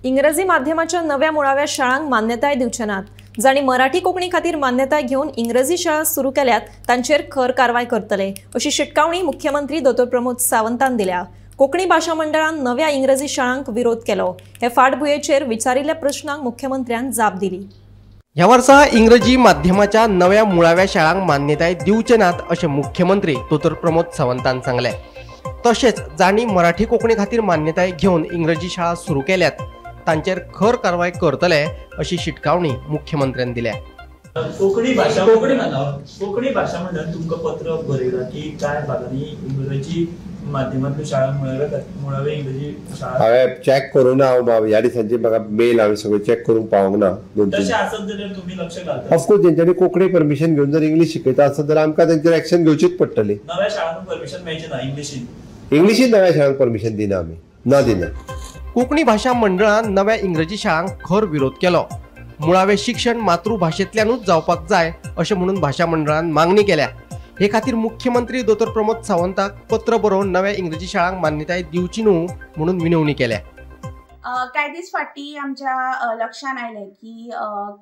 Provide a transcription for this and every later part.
इंग्रजी माध्यमाच्या नव्या मुळाव्या शाळांक मान्यताय दिवचे नात. जाणी मराठी कोंकणी खातीर मान्यताय घेवन इंग्रजी शाळा सुरू केल्यात तांचेर खर कारवाय करतले अशी शिटकावणी मुख्यमंत्री डॉ. प्रमोद सावंतान दिल्या. कोंकणी भाषा मंडळान नव्या इंग्रजी शाळांक विरोध केलो. हे फाटभुंयेचेर विचारिल्ल्या प्रश्नांक मुख्यमंत्र्यान जाप दिली. ह्या वर्सा इंग्रजी माध्यमाच्या नव्या मुळाव्या शाळांक मान्यताय दिवचे नात अशें मुख्यमंत्री डॉ. प्रमोद सावंतान सांगले. तशेंच जाणी मराठी कोंकणी खातीर मान्यताय घेवन इंग्रजी शाळा सुरू केल्यात तांचेर खर कारवाय करतले अशी शिटकावणी मुख्यमंत्र्यान दिल्या. कोंकणी भाषा मंडळान तुमकां पत्र बरयलां की कांय भागांनी इंग्रजी माध्यमांतल्यो शाळा मुळावे इंग्रजी शाळा हांवें चॅक करूं ना. ह्या दिसांचे म्हाका मेल हांवें सगळे चॅक करूंक पावूंक ना. तशें आसत जाल्यार तुमी लक्ष घालता. ऑफकोर्स तेंच्यांनी कोंकणी परमिशन घेवन जर इंग्लीश शिकयता आसत जाल्यार आमकां तेंचेर एक्शन घेवचीच पडटली. नव्या शाळांक परमिशन मेळचें ना इंग्लिशीन नव्या शाळांक परमिशन दिना आमी ना दिना. कोंकणी भाषा मंडळान नव्या इंग्रजी शाळांक खर विरोध केलो. मुळावे शिक्षण मातृभाषेंतल्यानूच जावपाक जाय अशें म्हणून भाषा मंडळान मागणी केल्या. हे खातीर मुख्यमंत्री डॉ. प्रमोद सावंताक पत्र बरोवन नव्या इंग्रजी शाळांक मान्यताय दिवची न्हू म्हणून विनवणी केल्या. काही दीस फाटी आमच्या लक्षात आयलें की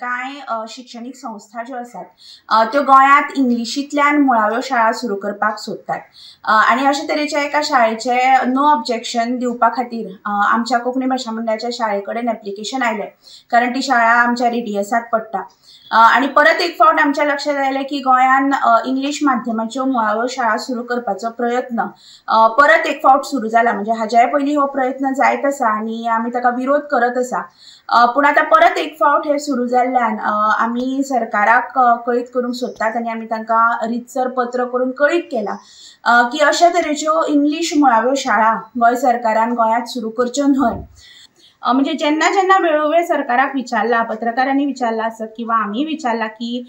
कांय शिक्षणीक संस्था ज्यो आसात त्यो गोंयांत इंग्लिशींतल्यान मुळाव्यो शाळा सुरू करपाक सोदतात आनी अशे तरेच्या एका शाळेचे नो ऑब्जेक्शन दिवपा खातीर आमच्या कोंकणी भाशा मंडळाच्या शाळे कडेन एप्लिकेशन आयलें, कारण ती शाळा आमच्या रेडियसांत पडटा. आणि परत एक फावट आमच्या लक्षात आयलें की गोंयान इंग्लीश माध्यमाच्यो मुळाव्यो शाळा सुरू करपाचो प्रयत्न परत एक फावट सुरू जाला. म्हणजे हाज्याय पयलीं हो प्रयत्न जायत आसा आनी आमी ताका विरोध करत आसा. पूण आतां परत एक फावट हे सुरू जाल्ल्यान आमी सरकाराक कळीत करूंक सोदतात आनी आमी तांकां रितसर पत्र करून कळीत केलां की अशा तरेच्यो इंग्लीश मुळाव्यो शाळा गोंय सरकारान गोंयांत सुरू करच्यो न्हय. म्हणजे जेन्ना जेन्ना वेळोवेळ सरकाराक विचारला, पत्रकारांनी विचारला आसत किंवा आमी विचारला की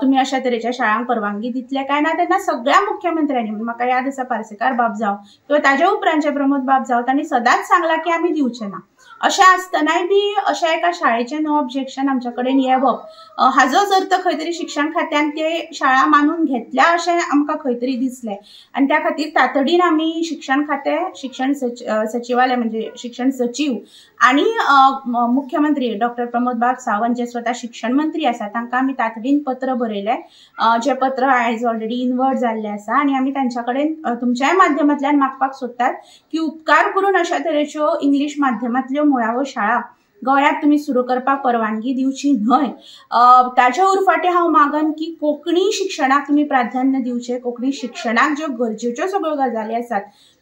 तुमी अशा तरेच्या शाळांक परवानगी दितले काय ना, तेन्ना सगळ्या मुख्यमंत्र्यांनी, म्हाका याद आसा पार्सेकार बाब जावं किंवा ताजे उपरांतचे प्रमोद बाब जावं, तांणी सदांच सांगला की आमी दिवचे ना. अशें आसतनाय बी अशा एका शाळेचें नो ऑब्जेक्शन आमच्या कडेन येवप हाजोच अर्थ खंय तरी शिक्षण खात्यान ते शाळा मानून घेतल्या अशें आमकां खंय तरी दिसलें. आनी त्या खातीर तातडीन आमी शिक्षण खातें, शिक्षण सचिवालय म्हणजे शिक्षण सचिव आनी मुख्यमंत्री डॉ. प्रमोद बाब सावंत जे स्वता शिक्षण मंत्री आसा तांकां आमी तातडीन पत्र बरयलें. जें पत्र आयज ऑलरेडी इनवर्ट जाल्लें आसा आनी आमी तांच्या कडेन तुमच्याय माध्यमांतल्यान मागपाक सोदतात की उपकार करून अशा तरेच्यो इंग्लीश माध्यमांतल्यो मुळाव्यो शाळा गोंयांत तुमी सुरू करपाक परवानगी दिवची न्हय. ताच्या उरफाटें हांव मागन की कोंकणी शिक्षणाक तुमी प्राधान्य दिवचें. कोंकणी शिक्षणाक ज्यो गरजेच्यो सगळ्यो गजाली आसात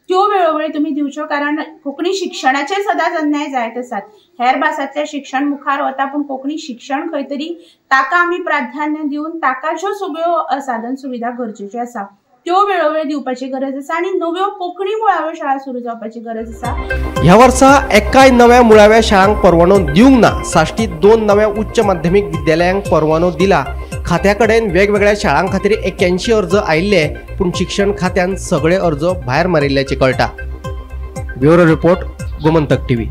त्यो वेळोवेळी तुमी दिवच्यो, कारण कोंकणी शिक्षणाचे सदांच अन्याय जायत आसात. हेर भासांतलें शिक्षण मुखार वता पूण कोंकणी शिक्षण खंय तरी ताका आमी प्राधान्य दिवन ताका ज्यो सगळ्यो साधन सुविधा गरजेच्यो आसा त्यो वेळोवेळ दिवपाची गरज आसा आनी नव्यो कोंकणी मुळाव्यो शाळा सुरू जावपाची गरज आसा. ह्या वर्सा एकाय नव्या मुळाव्या शाळांक परवानो दिवंक ना. साश्टीत 2 नव्या उच्च माध्यमीक विद्यालयांक परवानो दिला. खात्या कडेन वेगवेगळ्या शाळांक खातीर 81 अर्ज आयिल्ले, पूण शिक्षण खात्यान सगळे अर्ज भायर मारिल्ल्याचें कळटा. Bureau report, Gomantak TV.